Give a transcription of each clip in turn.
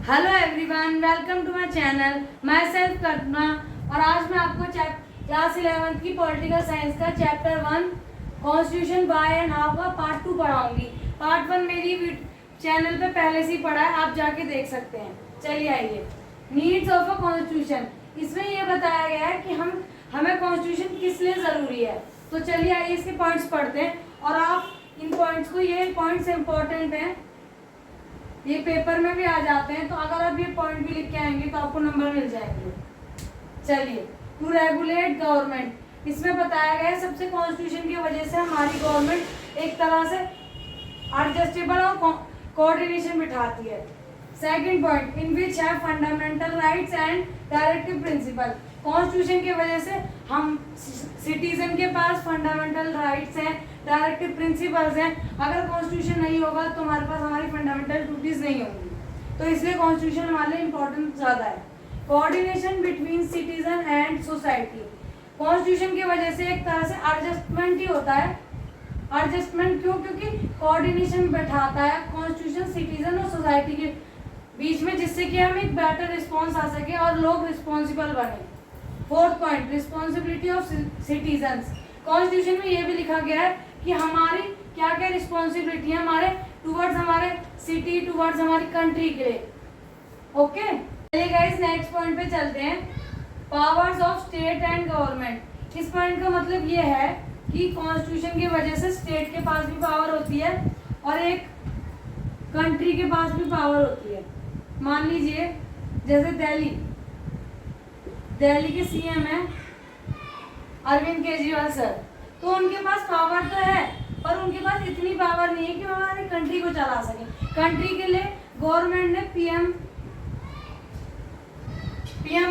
Hello everyone, welcome to my channel. Myself Kalpana. और आज मैं आपको क्लास 11th की पॉलिटिकल साइंस का chapter 1 constitution why and how का पार्ट 2 पढ़ाऊंगी। पार्ट 1 मेरी चैनल पे पहले से ही पढ़ा है, आप जाके देख सकते हैं। चलिए आइए, नीड्स ऑफ अ कॉन्स्टिट्यूशन। इसमें यह बताया गया है कि हमें कॉन्स्टिट्यूशन किस लिए ज़रूरी है। तो चलिए आइए इसके पॉइंट्स पढ़ते हैं और आप इन पॉइंट्स को, ये पॉइंट्स इंपॉर्टेंट हैं, ये पेपर में भी आ जाते हैं, तो अगर आप ये पॉइंट भी लिख के आएंगे तो आपको नंबर मिल जाएंगे। चलिए, टू रेगुलेट गवर्नमेंट, इसमें बताया गया है सबसे कॉन्स्टिट्यूशन की वजह से हमारी गवर्नमेंट एक तरह से एडजस्टेबल और कोऑर्डिनेशन बिठाती है। सेकंड पॉइंट, इन विच है fundamental rights and directive principle, constitution की वजह से हम सिटीजन के पास फंडामेंटल राइट्स हैं, डायरेक्टिव प्रिंसिपल्स हैं। अगर कॉन्स्टिट्यूशन नहीं होगा तो हमारे पास हमारी फंडामेंटल ड्यूटीज नहीं होंगी, तो इसलिए कॉन्स्टिट्यूशन हमारे लिए इम्पोर्टेंट ज़्यादा है। Coordination between citizen and society, constitution की वजह से एक तरह से एडजस्टमेंट ही होता है। एडजस्टमेंट क्यों? क्योंकि कोऑर्डिनेशन बैठाता है कॉन्स्टिट्यूशन सिटीजन और सोसाइटी के बीच में, जिससे कि हम एक बेटर रिस्पॉन्स आ सके और लोग रिस्पॉन्सिबल बने। Fourth point, responsibility of citizens, constitution में ये भी लिखा गया है कि हमारी क्या क्या रिस्पॉन्सिबिलिटी है हमारे टूवर्ड्स हमारे सिटी, टूवर्ड्स हमारी कंट्री के लिए। ओके, चलिए गाइस नेक्स्ट पॉइंट पे चलते हैं, powers of state and government. इस पॉइंट का मतलब ये है कि कॉन्स्टिट्यूशन की वजह से स्टेट के पास भी पावर होती है और एक कंट्री के पास भी पावर होती है। मान लीजिए जैसे दिल्ली के सीएम है अरविंद केजरीवाल सर, तो उनके पास पावर तो है पर उनके पास इतनी पावर नहीं है कि वो हमारी कंट्री को चला सके। कंट्री के लिए गवर्नमेंट ने पीएम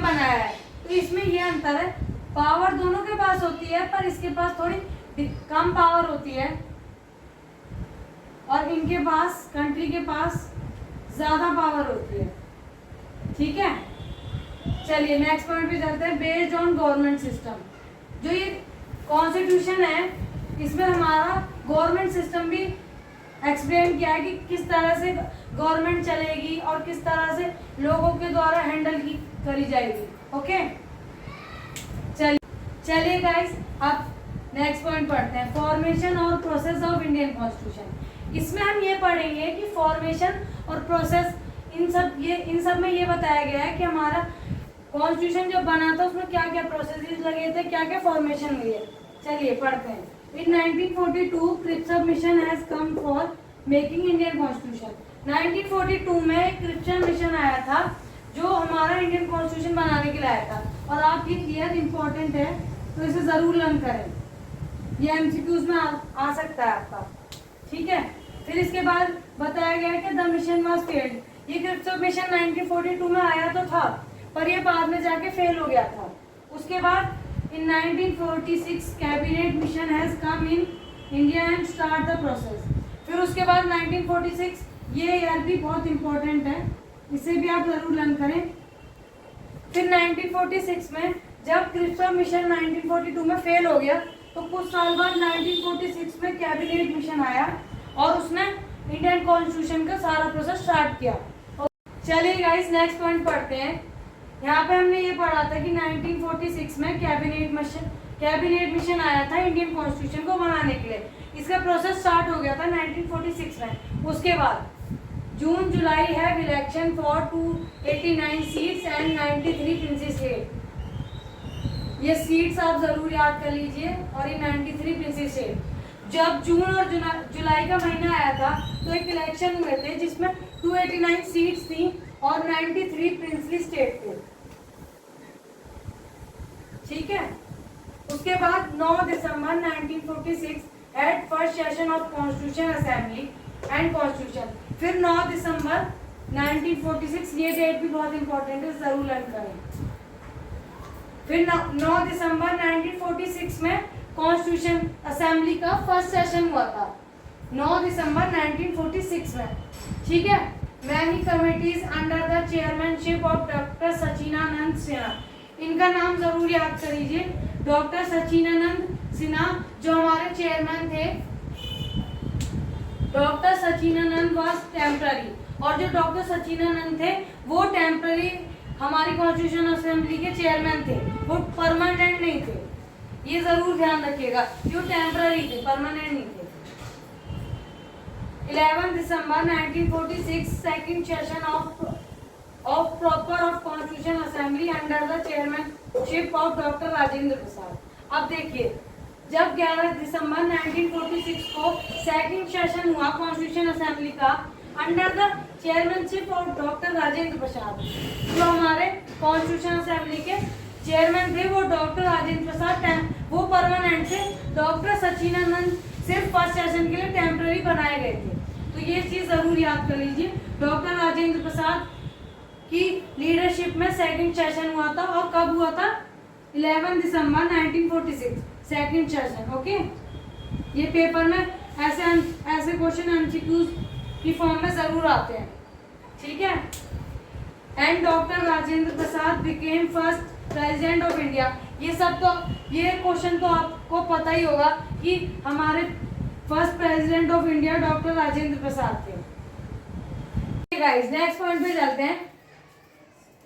बनाया है, तो इसमें ये अंतर है, पावर दोनों के पास होती है पर इसके पास थोड़ी कम पावर होती है और इनके पास, कंट्री के पास ज्यादा पावर होती है। ठीक है, चलिए नेक्स्ट पॉइंट पे चलते हैं, बेस्ड ऑन गवर्नमेंट सिस्टम। जो ये कॉन्स्टिट्यूशन है इसमें हमारा गवर्नमेंट सिस्टम भी एक्सप्लेन किया है कि किस तरह से गवर्नमेंट चलेगी और किस तरह से लोगों के द्वारा हैंडल करी जाएगी। ओके, चलिए गाइस अब नेक्स्ट पॉइंट पढ़ते हैं, फॉर्मेशन और प्रोसेस ऑफ इंडियन कॉन्स्टिट्यूशन। इसमें हम ये पढ़ेंगे कि फॉर्मेशन और प्रोसेस, इन सब में ये बताया गया है कि हमारा कॉन्स्टिट्यूशन जब बना था उसमें क्या क्या प्रोसेसेस लगे थे, क्या क्या फॉर्मेशन हुई है। चलिए पढ़ते हैं। In 1942 Cripps mission has come for making Indian constitution. 1942 में क्रिप्स मिशन आया था जो हमारा इंडियन कॉन्स्टिट्यूशन बनाने के लिए आया था, और आप ये क्लियर इंपॉर्टेंट है तो इसे जरूर लर्न करें, ये एमसीक्यूज में आ सकता है आपका। ठीक है, फिर इसके बाद बताया गया कि द मिशन वाज फेल्ड। ये क्रिप्स मिशन 1942 में आया तो था पर ये बाद में जाके फेल हो गया था। उसके बाद इन 1946 cabinet mission has come in India and start the process. फिर उसके बाद 1946, ये ईयर भी बहुत इंपॉर्टेंट है, इसे भी आप जरूर लर्न करें। फिर 1946 में जब क्रिप्स मिशन 1942 में फेल हो गया तो कुछ साल बाद 1946 में कैबिनेट मिशन आया और उसने इंडियन कॉन्स्टिट्यूशन का सारा प्रोसेस स्टार्ट किया। चलिए गाइस नेक्स्ट पॉइंट पढ़ते हैं। यहाँ पे हमने ये पढ़ा था कि 1946 में कैबिनेट मिशन आया था इंडियन कॉन्स्टिट्यूशन को बनाने के लिए। इसका प्रोसेस स्टार्ट हो गया था 1946 में। उसके बाद जून जुलाई है election for 289 seats and 93 princess state. ये सीट्स आप जरूर याद कर लीजिए। और ये 93 प्रिंसेस स्टेट, जब जून और जुलाई का महीना आया था तो एक इलेक्शन हुए थे जिसमें 289 सीट्स थी और 93 प्रिंसली स्टेट थे। ठीक है, उसके बाद 9 दिसंबर 1946 at first session of constitution assembly and constitution. फिर 9 दिसंबर 1946, ये डेट भी बहुत इंपॉर्टेंट है, जरूर लर्न करें। फिर 9 दिसंबर 1946 में कॉन्स्टिट्यूशन असेंबली का फर्स्ट सेशन हुआ था, 9 दिसंबर 1946 में। ठीक है, many committees under the chairmanship of doctor Sachinanand Sinha, इनका नाम जरूर याद कर लीजिए, डॉक्टर सचिनानंद सिन्हा जो हमारे चेयरमैन थे। डॉक्टर सचिनानंद वाज टेम्पररी और जो डॉक्टर सचिनानंद थे वो टेम्पररी हमारी कॉन्स्टिट्यूशन असेंबली के चेयरमैन थे, वो परमानेंट नहीं थे। ये जरूर ध्यान रखिएगा, जो टेम्पररी थे, परमानेंट नहीं थे। 11 दिसंबर 1946 second session of constitution assembly under the chairmanship of doctor Rajendra Prasad. अब देखिए, जब 11 दिसंबर 1946 को सेकंड सेशन हुआ कॉन्स्टिट्यूशन असेंबली का under the chairmanship of doctor Rajendra Prasad, जो हमारे कॉन्स्टिट्यूशन असेंबली के चेयरमैन थे वो डॉक्टर राजेंद्र प्रसाद, वो परमानेंट थे। डॉक्टर सचिनानंद सिर्फ फर्स्ट सेशन के लिए टेम्पररी बनाए गए थे। तो ये चीज जरूर याद कर लीजिए, डॉक्टर राजेंद्र प्रसाद की लीडरशिप में सेकंड सेशन हुआ था। और कब हुआ था? 11 दिसंबर 1946 सेकंड सेशन। ओके, ये पेपर में ऐसे क्वेश्चन एमसीक्यूज की फॉर्म में जरूर आते हैं, ठीक है। And doctor Rajendra Prasad became first president of India. ये क्वेश्चन तो आपको पता ही होगा कि हमारे first president of India doctor Rajendra Prasad थे। गाइस, नेक्स्ट पॉइंट पे चलते हैं।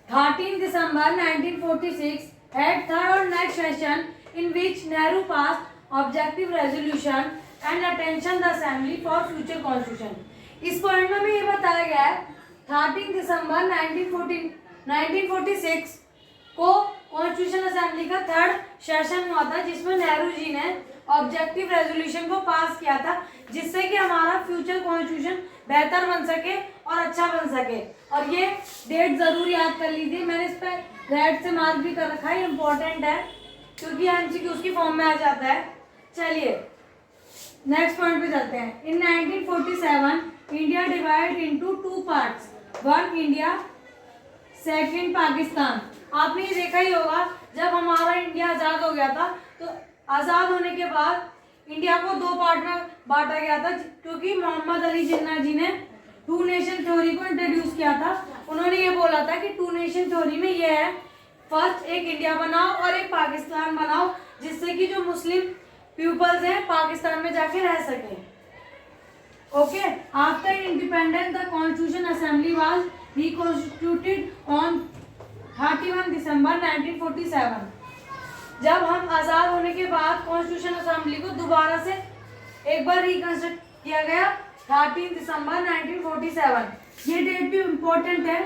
13 दिसंबर 1946 had third or next session in which Nehru passed objective resolution and attention the assembly for future constitution। इस पॉइंट में भी ये बताया गया है 13 दिसंबर 1946 को कॉन्स्टिट्यूशन असेंबली का थर्ड सेशन हुआ था, जिसमें नेहरू जी ने ऑब्जेक्टिव रेजोल्यूशन को पास किया था, जिससे कि हमारा फ्यूचर कॉन्स्टिट्यूशन बेहतर बन सके और अच्छा बन सके। और ये डेट जरूर याद कर लीजिए, मैंने इस पर रेड से मार्क भी कर रखा है, इंपॉर्टेंट है क्योंकि एमसीक्यू उसकी फॉर्म में आ जाता है। चलिए नेक्स्ट पॉइंट पे चलते हैं। इन 1947 India divide into two parts, one India second Pakistan. आपने ये देखा ही होगा, जब हमारा इंडिया आज़ाद हो गया था तो आज़ाद होने के बाद इंडिया को दो पार्ट में बांटा गया था, क्योंकि मोहम्मद अली जिन्ना जी ने टू नेशन थ्योरी को इंट्रोड्यूस किया था। उन्होंने ये बोला था कि टू नेशन थ्योरी में ये है, फर्स्ट एक इंडिया बनाओ और एक पाकिस्तान बनाओ, जिससे कि जो मुस्लिम पीपल्स हैं पाकिस्तान में जाके रह सके। Okay, after independence the constitution assembly was reconstituted on 31 दिसंबर 1947। जब हम आज़ाद होने के बाद कॉन्स्टिट्यूशन असेंबली को दोबारा से एक बार रिकंस्ट्रक्ट किया गया 13 दिसंबर 1947। ये डेट भी इम्पोर्टेंट है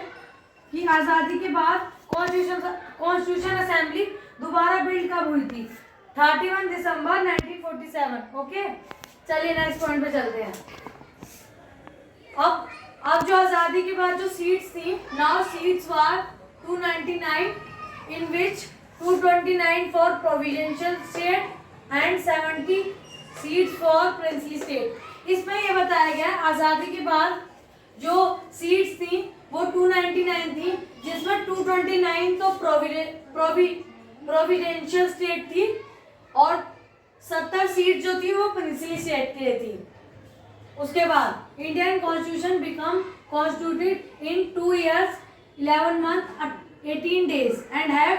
कि आज़ादी के बाद कॉन्स्टिट्यूशन असेंबली दोबारा बिल्ड कब हुई थी? 31 दिसंबर 1947। ओके, चलिए नेक्स्ट पॉइंट पे चलते हैं। अब जो आज़ादी के बाद जो सीट्स थी, now seats were 299 in which 229 for providential state and 70 seats for princely state. इसमें यह बताया गया आज़ादी के बाद जो सीट्स थी वो 299 थी, जिसमें 229 तो प्रोविडेंशियल स्टेट थी और 70 सीट जो थी वो प्रिंसली स्टेट के लिए थी। उसके बाद Indian constitution become constituted in 2 years 11 months 18 days and have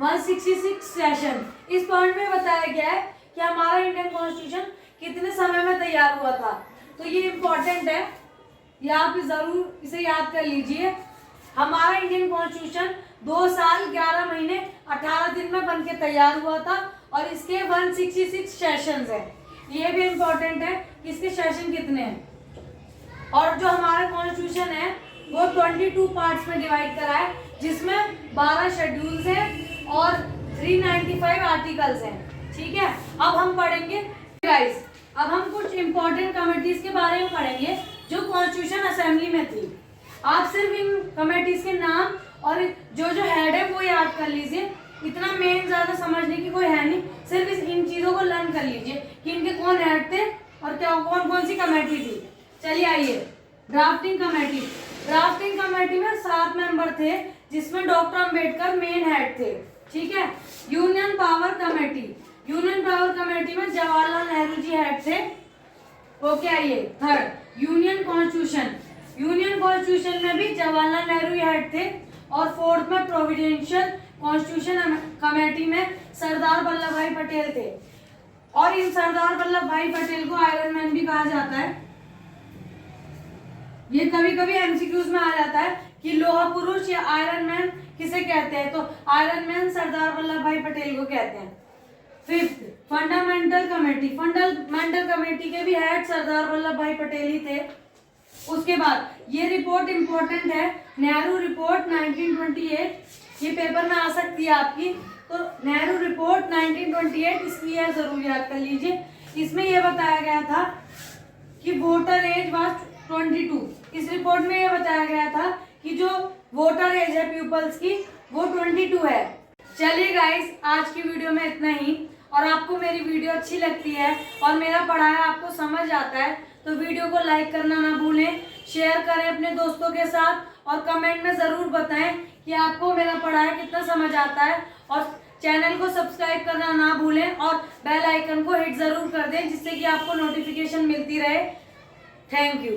166 session. इस पॉइंट में बताया गया है कि हमारा इंडियन कॉन्स्टिट्यूशन कितने समय में तैयार हुआ था। तो ये इम्पोर्टेंट है, ये आप जरूर इसे याद कर लीजिए। हमारा इंडियन कॉन्स्टिट्यूशन 2 साल 11 महीने 18 दिन में बनके तैयार हुआ था और इसके 166 सेशंस हैं। ये भी इम्पोर्टेंट है कि इसके सेशन कितने हैं। और जो हमारा कॉन्स्टिट्यूशन है वो 22 पार्ट्स में डिवाइड करा है, जिसमें 12 शेड्यूल्स हैं और 395 आर्टिकल्स हैं। ठीक है, अब हम पढ़ेंगे गाइस, अब हम कुछ इंपॉर्टेंट कमेटीज के बारे में पढ़ेंगे जो कॉन्स्टिट्यूशन असेंबली में थी। आप सिर्फ इन कमेटीज के नाम और जो हेड है वो याद कर लीजिए, इतना मेन ज्यादा समझने की कोई है नहीं, सिर्फ इन चीजों को लर्न कर लीजिए कि इनके कौन हेड थे और क्या कौन कौन सी कमेटी थी। चलिए आइए, ड्राफ्टिंग कमेटी। ड्राफ्टिंग कमेटी में 7 मेंबर थे, जिसमें डॉक्टर अंबेडकर मेन हेड थे। ठीक है। Union power committee, union power committee में जवाहरलाल नेहरू जी हेड थे। ओके, आइए third union constitution, union constitution में भी जवाहरलाल नेहरू हेड थे। और फोर्थ में प्रोविडेंशियल कॉन्स्टिट्यूशन कमेटी में सरदार वल्लभ भाई पटेल थे। और इन सरदार वल्लभ भाई पटेल को आयरन मैन भी कहा जाता है। ये कभी कभी एमसीक्यूज में आ जाता है कि लोहा पुरुष या आयरन मैन किसे कहते हैं, तो आयरन मैन सरदार वल्लभ भाई पटेल को कहते हैं। Fifth, fundamental committee. Fundamental committee के भी हेड सरदार वल्लभ भाई पटेल ही थे। उसके बाद ये रिपोर्ट इंपॉर्टेंट है, नेहरू रिपोर्ट 1928, ये पेपर में आ सकती है आपकी। तो नेहरू रिपोर्ट 1928 इसकी है, जरूर याद कर लीजिए। इसमें यह बताया गया था कि वोटर एज वाज 22। इस रिपोर्ट में यह बताया गया था कि जो वोटर एज है पीपल्स की वो 22 है। चलिए गाइस, आज की वीडियो में इतना ही। और आपको मेरी वीडियो अच्छी लगती है और मेरा पढ़ाया आपको समझ आता है तो वीडियो को लाइक करना ना भूलें, शेयर करें अपने दोस्तों के साथ और कमेंट में ज़रूर बताएं कि आपको मेरा पढ़ाया कितना समझ आता है। और चैनल को सब्सक्राइब करना ना भूलें और बेल आइकन को हिट ज़रूर कर दें जिससे कि आपको नोटिफिकेशन मिलती रहे। Thank you.